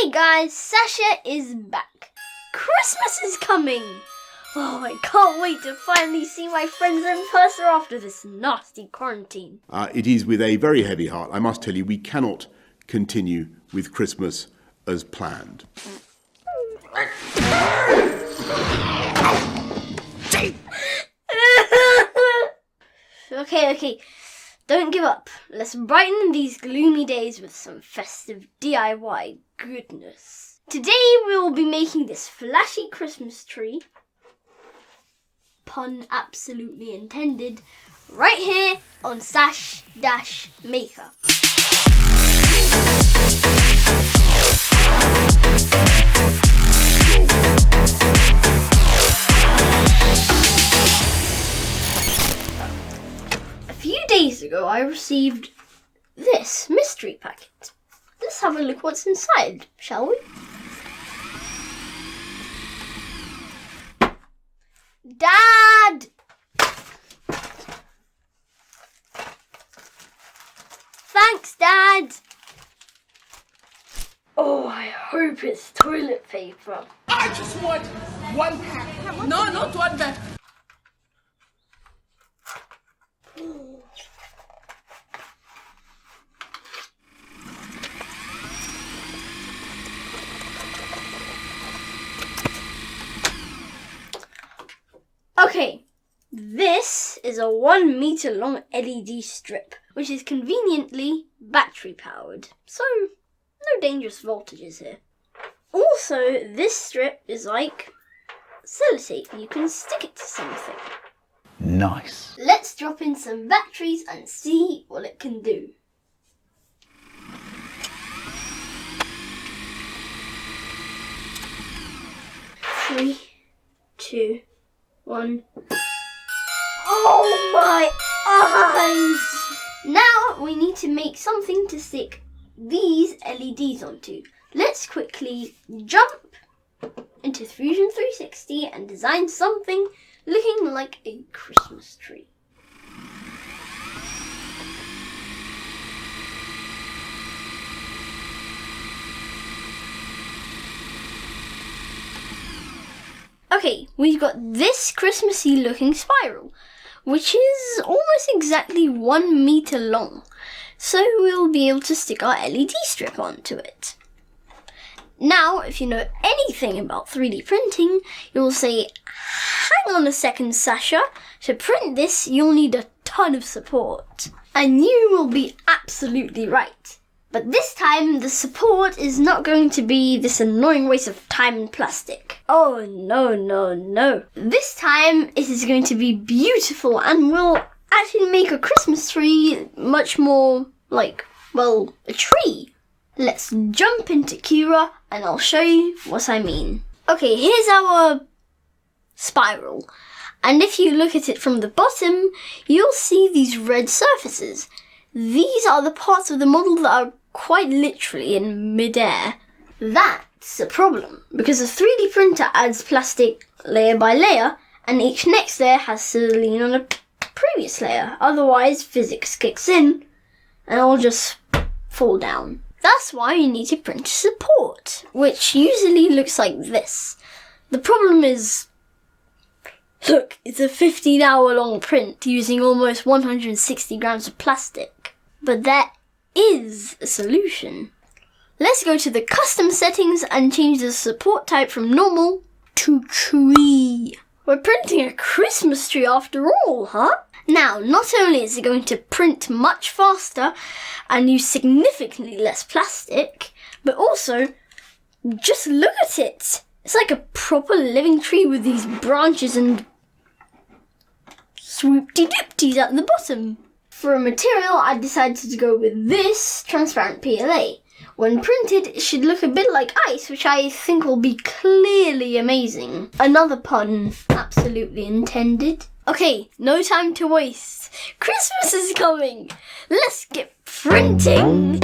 Hey guys, Sasha is back. Christmas is coming. Oh, I can't wait to finally see my friends in person after this nasty quarantine. It is with a very heavy heart. I must tell you, we cannot continue with Christmas as planned. Okay. Don't give up. Let's brighten these gloomy days with some festive DIY goodness. Today we will be making this flashy Christmas tree, pun absolutely intended, right here on Sash-Maker. A few days ago I received this mystery packet. Let's have a look what's inside, shall we? Dad! Thanks, Dad! Oh, I hope it's toilet paper. I just want one pack. No, not one pack. Okay, this is a 1 meter long LED strip, which is conveniently battery powered, so no dangerous voltages here. Also, this strip is like sellotape, you can stick it to something. Nice. Let's drop in some batteries and see what it can do. Three, 2, 1. Oh my eyes! Now we need to make something to stick these LEDs onto. Let's quickly jump into Fusion 360 and design something looking like a Christmas tree. Okay, we've got this Christmassy looking spiral, which is almost exactly 1 meter long, so we'll be able to stick our LED strip onto it. Now, if you know anything about 3D printing, you'll say, hang on a second, Sasha, to print this you'll need a ton of support. And you will be absolutely right. But this time, the support is not going to be this annoying waste of time and plastic. Oh, no. This time, it is going to be beautiful and will actually make a Christmas tree much more like, well, a tree. Let's jump into Kira and I'll show you what I mean. Okay, here's our spiral. And if you look at it from the bottom, you'll see these red surfaces. These are the parts of the model that are quite literally in mid-air. That's a problem, because a 3D printer adds plastic layer by layer, and each next layer has to lean on a previous layer. Otherwise, physics kicks in, and it'll just fall down. That's why you need to print support, which usually looks like this. The problem is, look, it's a 15-hour long print using almost 160 grams of plastic. But there is a solution. Let's go to the custom settings and change the support type from normal to tree. We're printing a Christmas tree after all, huh? Now, not only is it going to print much faster and use significantly less plastic, but also, just look at it. It's like a proper living tree with these branches and swoopty-dipties at the bottom. For a material, I decided to go with this transparent PLA. When printed, it should look a bit like ice, which I think will be clearly amazing. Another pun, absolutely intended. Okay, no time to waste. Christmas is coming. Let's get printing.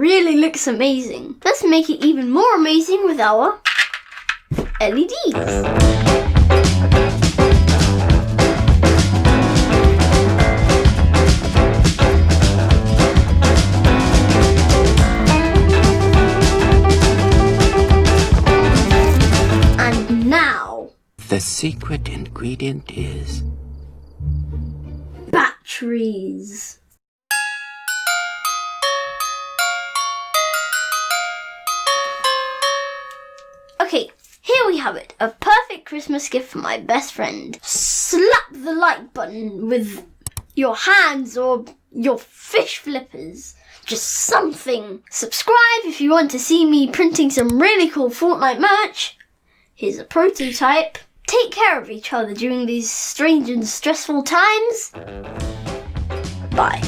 really looks amazing. Let's make it even more amazing with our LEDs. And now, The secret ingredient is batteries. Okay, here we have it. A perfect Christmas gift for my best friend. Slap the like button with your hands or your fish flippers. Just something. Subscribe if you want to see me printing some really cool Fortnite merch. Here's a prototype. Take care of each other during these strange and stressful times. Bye.